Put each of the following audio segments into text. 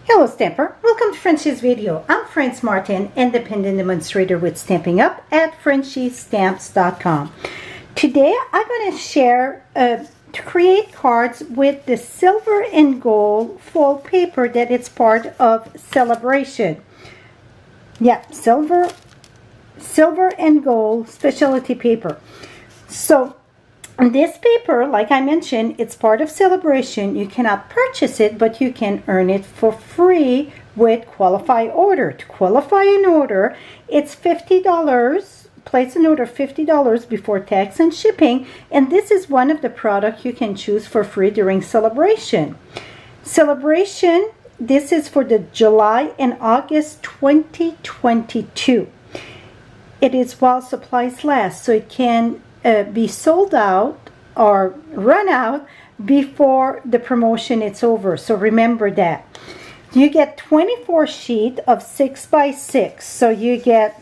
Hello Stamper, welcome to Frenchie's video. I'm France Martin, independent demonstrator with Stamping Up at frenchiestamps.com. Today I'm going to share to create cards with the silver and gold foil paper that it's part of Celebration. Yeah, silver and gold specialty paper. So this paper, like I mentioned, it's part of Celebration. You cannot purchase it, but you can earn it for free with qualify order. To qualify an order, it's $50. Place an order $50 before tax and shipping, and this is one of the products you can choose for free during Celebration. Celebration, this is for the July and August 2022. It is while supplies last, so it can be sold out or run out before the promotion is over. So remember that. You get 24 sheets of 6x6. So you get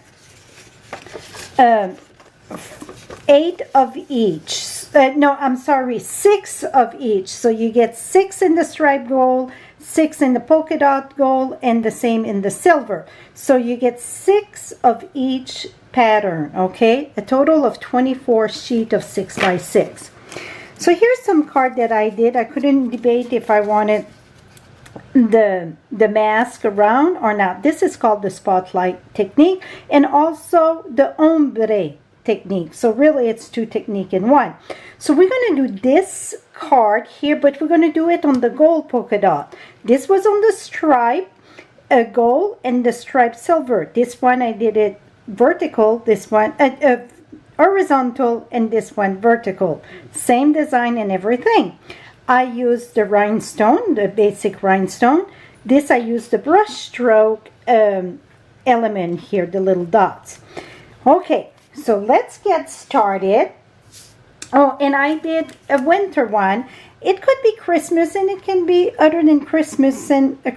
8 of each. 6 of each. So you get 6 in the striped gold, 6 in the polka dot gold, and the same in the silver. So you get 6 of each pattern, okay? A total of 24 sheet of 6x6. So here's some card that I did. I couldn't debate if I wanted the mask around or not. This is called the spotlight technique and also the ombre technique. So really it's two techniques in one. So we're going to do this card here, but we're going to do it on the gold polka dot. This was on the stripe gold and the striped silver. This one I did it vertical, this one horizontal, and this one vertical. Same design and everything. I used the rhinestone, the basic rhinestone. This I used the brush stroke element here, the little dots. Okay, so let's get started. Oh, and I did a winter one. It could be Christmas and it can be other than Christmas and a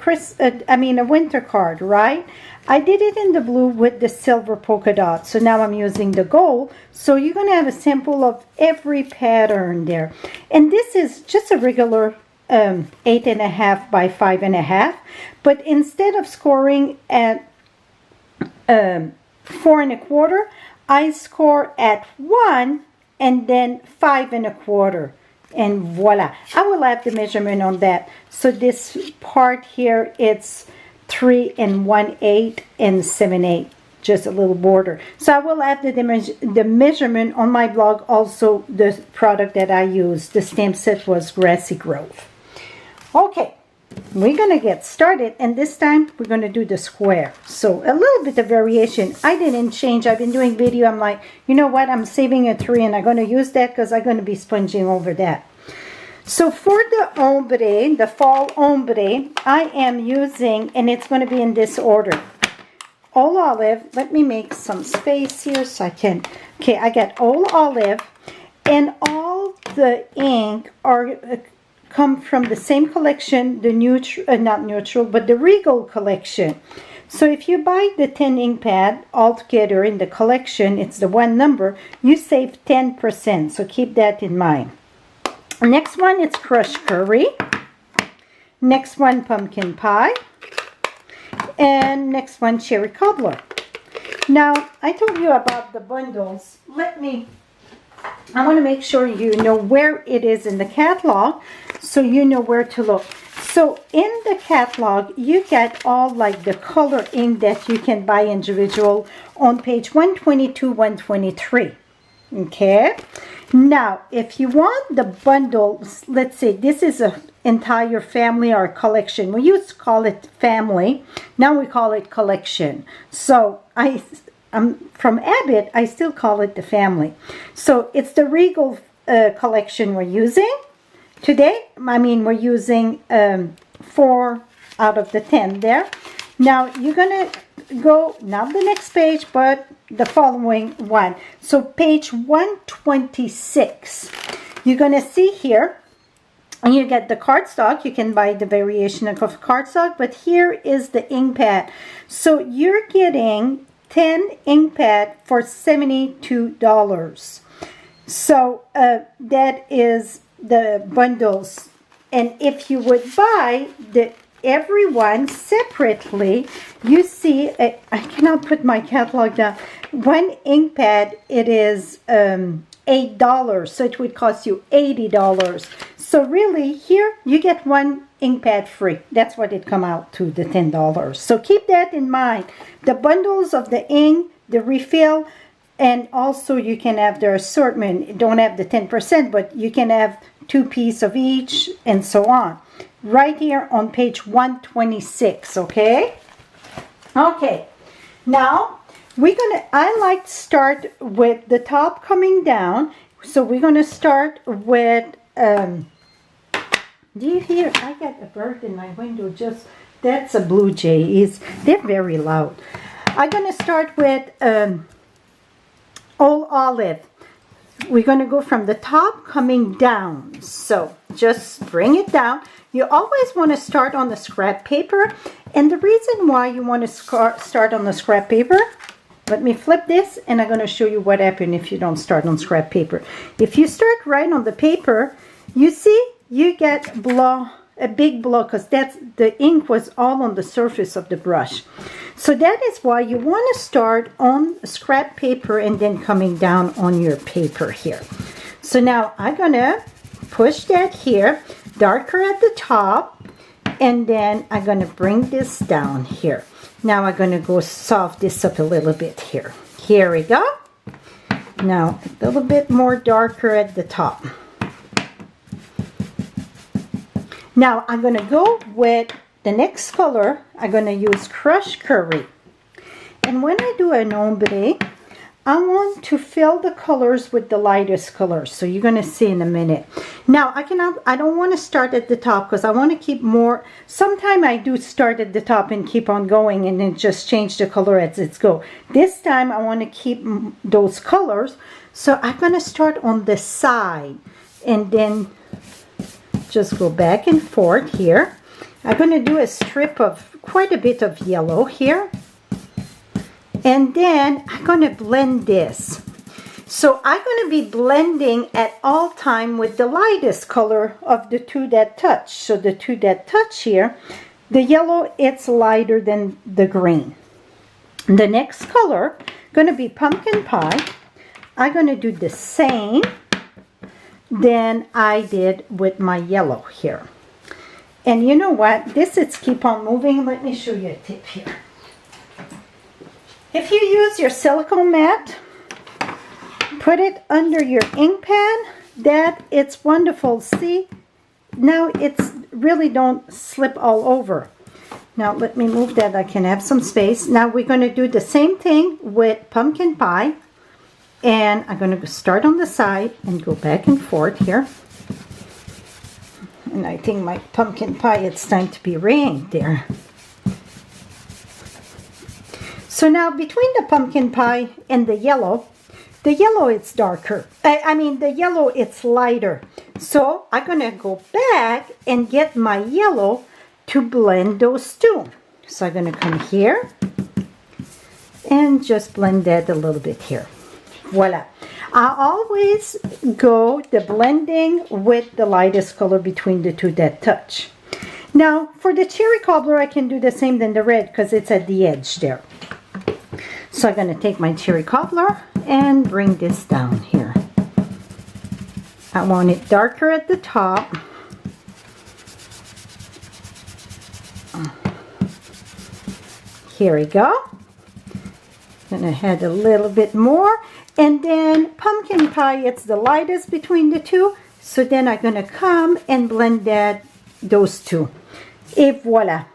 winter card, right? I did it in the blue with the silver polka dot. So now I'm using the gold. So you're going to have a sample of every pattern there. And this is just a regular 8.5 by 5.5. But instead of scoring at 4 1/4, I score at 1 and then 5 1/4. And voila, I will have the measurement on that. So this part here, it's 3 1/8 and 7/8, just a little border. So I will have the measurement on my blog. Also, the product that I used, the stamp set, was Grassy Grove. Okay, we're gonna get started, and this time we're gonna do the square. So a little bit of variation. I didn't change. I've been doing video. I'm like, you know what? I'm saving a 3, and I'm gonna use that because I'm gonna be sponging over that. So for the ombre, the fall ombre, I am using, and it's going to be in this order, all olive. Let me make some space here so I can. Okay, I got all olive, and all the ink are come from the same collection, the not neutral, but the Regal collection. So if you buy the 10 ink pad altogether in the collection, it's the one number, you save 10%. So keep that in mind. Next one, it's crushed curry. Next one, pumpkin pie. And next one, cherry cobbler. Now, I told you about the bundles. I want to make sure you know where it is in the catalog so you know where to look. So in the catalog, you get all like the color ink that you can buy individual on page 122, 123. Okay. Now, if you want the bundles, let's say this is an entire family or collection. We used to call it family. Now we call it collection. So I'm from Abbott, I still call it the family. So it's the Regal collection we're using today. We're using 4 out of the 10 there. Now you're going to go, not the next page, but the following one. So page 126, you're going to see here, and you get the cardstock. You can buy the variation of cardstock, but here is the ink pad. So you're getting 10 ink pad for $72. So that is the bundles. And if you would buy the everyone separately. You see, I cannot put my catalog down. One ink pad, it is $8, so it would cost you $80. So really, here you get one ink pad free. That's what it come out to, the $10. So keep that in mind. The bundles of the ink, the refill, and also you can have the assortment. You don't have the 10%, but you can have 2 pieces of each and so on. Right here on page 126, okay? Okay, now I like to start with the top coming down. So we're gonna start with, do you hear? I got a bird in my window, that's a blue jay. They're very loud. I'm gonna start with Old Olive. We're going to go from the top coming down. So just bring it down. You always want to start on the scrap paper. And the reason why you want to start on the scrap paper, let me flip this and I'm going to show you what happens if you don't start on scrap paper. If you start right on the paper, you see you get a big blow because the ink was all on the surface of the brush. So that is why you want to start on scrap paper and then coming down on your paper here. So now I'm going to push that here, darker at the top, and then I'm going to bring this down here. Now I'm going to go soft this up a little bit here. Here we go. Now a little bit more darker at the top. Now I'm going to go with the next color. I'm going to use Crushed Curry. And when I do an ombre, I want to fill the colors with the lightest colors. So you're going to see in a minute. Now I don't want to start at the top because I want to keep more. Sometimes I do start at the top and keep on going and then just change the color as it goes. This time I want to keep those colors. So I'm going to start on the side and then just go back and forth here. I'm going to do a strip of quite a bit of yellow here. And then I'm going to blend this. So I'm going to be blending at all time with the lightest color of the two that touch. So the two that touch here, the yellow, it's lighter than the green. The next color going to be Pumpkin Pie. I'm going to do the same than I did with my yellow here. And you know what? This is keep on moving. Let me show you a tip here. If you use your silicone mat, put it under your ink pad. It's wonderful. See? Now it's really don't slip all over. Now let me move that. I can have some space. Now we're going to do the same thing with Pumpkin Pie. And I'm going to start on the side and go back and forth here. And I think my pumpkin pie, it's time to be rained there. So now between the pumpkin pie and the yellow it's darker. The yellow it's lighter. So I'm going to go back and get my yellow to blend those two. So I'm going to come here and just blend that a little bit here. Voila. I always go the blending with the lightest color between the two that touch. Now for the cherry cobbler I can do the same than the red because it's at the edge there. So I'm going to take my cherry cobbler and bring this down here. I want it darker at the top. Here we go. Going to add a little bit more. And then pumpkin pie, it's the lightest between the two. So then I'm going to come and blend those two. Et voila.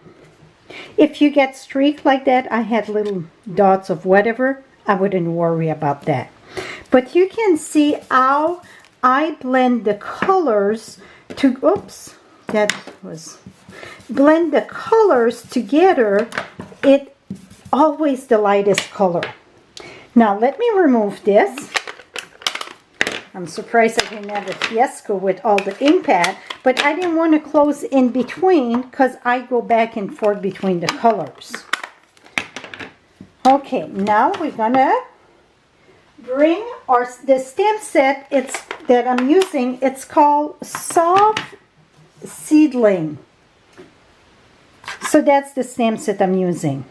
If you get streak like that, I had little dots of whatever, I wouldn't worry about that. But you can see how I blend the colors to, blend the colors together. It always the lightest color. Now let me remove this. I'm surprised I didn't have a fiasco with all the ink pad, but I didn't want to close in between because I go back and forth between the colors. Okay, now we're gonna bring the stamp set that I'm using. It's called Soft Seedling. So that's the stamps that I'm using.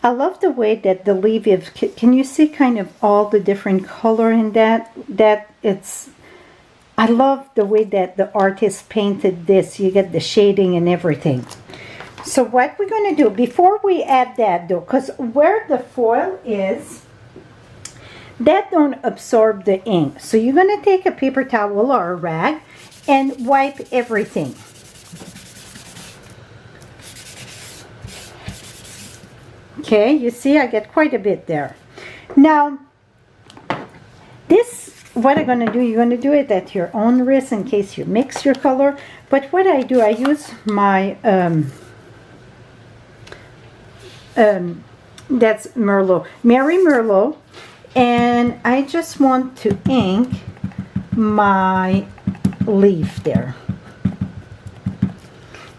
I love the way that the leaf is, can you see kind of all the different color in that? I love the way that the artist painted this. You get the shading and everything. So what we're going to do, before we add that though, because where the foil is, that don't absorb the ink. So you're going to take a paper towel or a rag and wipe everything. Okay, you see I get quite a bit there. Now, this, what I'm going to do, you're going to do it at your own risk in case you mix your color. But what I do, I use my, that's Merlot, Mary Merlot. And I just want to ink my leaf there.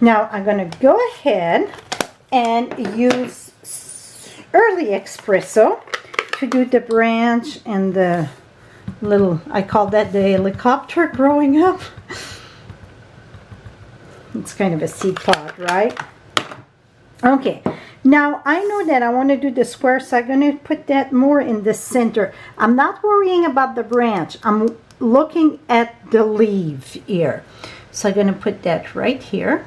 Now I'm going to go ahead and use early espresso to do the branch and the little, I call that the helicopter growing up. It's kind of a seed pod, right? Okay. Now, I know that I want to do the square, so I'm going to put that more in the center. I'm not worrying about the branch. I'm looking at the leaf here. So I'm going to put that right here.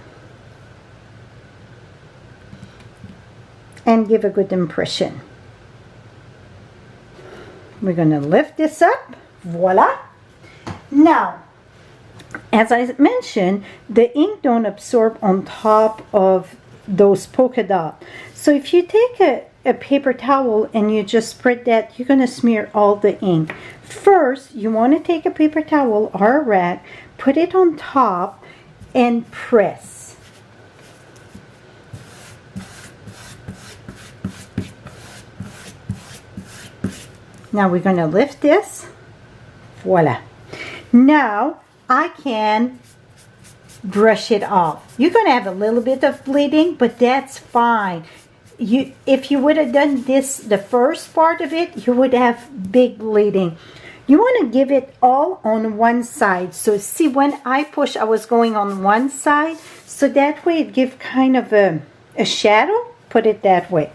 And give a good impression. We're going to lift this up. Voila. Now, as I mentioned, the ink don't absorb on top of those polka dot. So if you take a paper towel and you just spread that, you're going to smear all the ink. First, you want to take a paper towel or a rag, put it on top and press. Now we're going to lift this. Voila. Now I can brush it off. You're going to have a little bit of bleeding, but that's fine. If you would have done this, the first part of it, you would have big bleeding. You want to give it all on one side. So see, when I push, I was going on one side, so that way it gives kind of a shadow. Put it that way.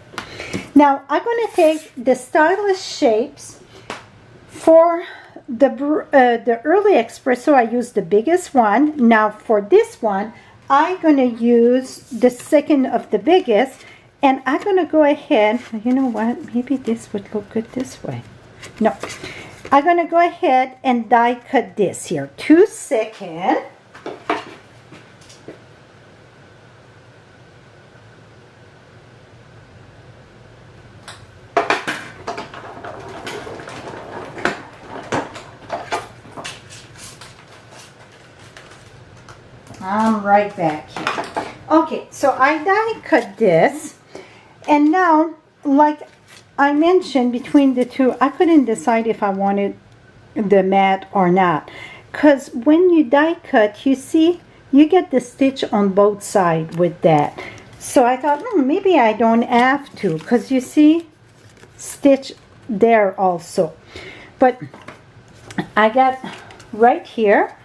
Now I'm going to take the stylus shapes. For the early espresso, I use the biggest one. Now for this one, I'm going to use the second of the biggest, and I'm going to go ahead, you know what, maybe this would look good this way. No, I'm going to go ahead and die cut this here. 2 seconds. I'm right back here. Okay, so I die cut this, and now, like I mentioned, between the two, I couldn't decide if I wanted the matte or not. Because when you die cut, you see, you get the stitch on both sides with that. So I thought, maybe I don't have to, because you see, stitch there also. But I got right here.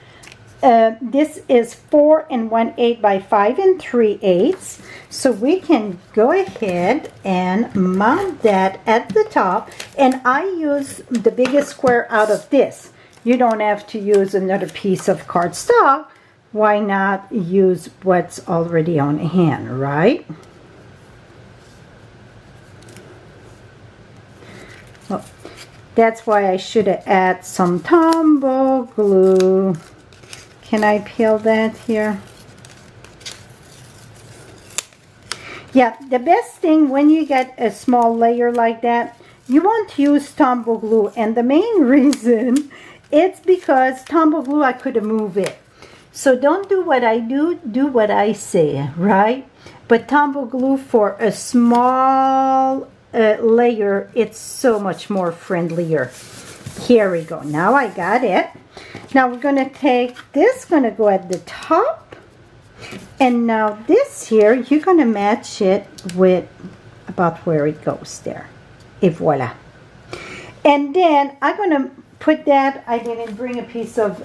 This is 4 1/8 by 5 3/8. So we can go ahead and mount that at the top. And I use the biggest square out of this. You don't have to use another piece of cardstock. Why not use what's already on hand, right? Well, that's why I should have added some Tombow glue. Can I peel that here? Yeah, the best thing when you get a small layer like that, you want to use Tombow glue. And the main reason, it's because Tombow glue, I could have moved it. So don't do what I do, do what I say, right? But Tombow glue for a small layer, it's so much more friendlier. Here we go. Now I got it. Now we're going to take this, going to go at the top. And now this here, you're going to match it with about where it goes there. Et voila. And then I'm going to put that, I didn't bring a piece of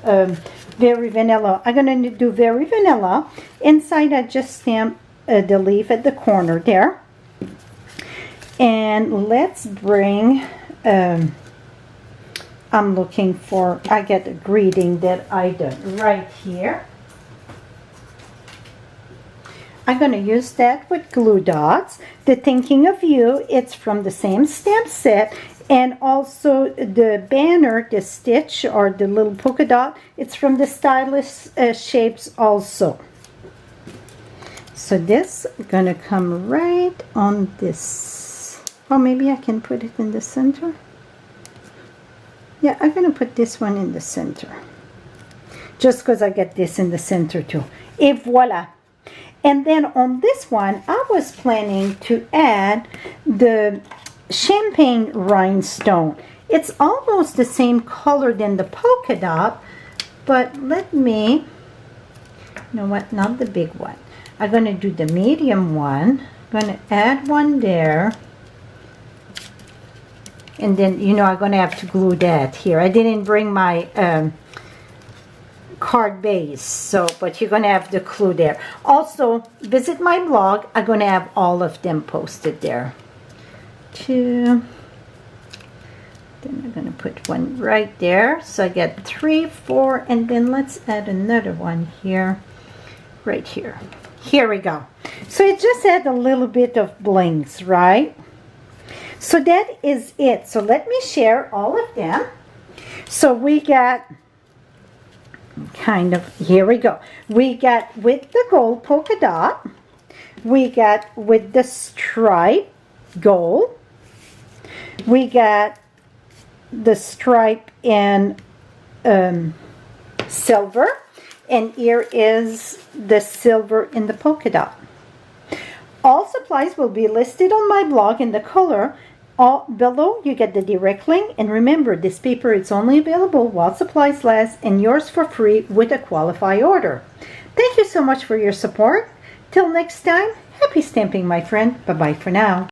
Very Vanilla. I'm going to do Very Vanilla. Inside I just stamp the leaf at the corner there. And let's bring, I'm looking for, I get a greeting that I done right here. I'm going to use that with glue dots. The Thinking of You, it's from the same stamp set. And also the banner, the stitch or the little polka dot, it's from the Stylish Shapes also. So this is going to come right on this. Or maybe I can put it in the center. Yeah, I'm going to put this one in the center. Just because I get this in the center too. Et voila. And then on this one, I was planning to add the champagne rhinestone. It's almost the same color than the polka dot, but let me, you know what, not the big one. I'm going to do the medium one. I'm going to add one there. And then, you know, I'm going to have to glue that here. I didn't bring my card base, so, but you're going to have the glue there. Also, visit my blog. I'm going to have all of them posted there. Two. Then I'm going to put one right there. So I get 3, 4, and then let's add another one here, right here. Here we go. So it just add a little bit of blings, right? So that is it. So let me share all of them. So we got kind of, here we go. We got with the gold polka dot. We got with the stripe gold. We got the stripe in silver. And here is the silver in the polka dot. All supplies will be listed on my blog in the color. All below you get the direct link, and remember, this paper is only available while supplies last and yours for free with a qualified order. Thank you so much for your support. Till next time, happy stamping, my friend. Bye bye for now.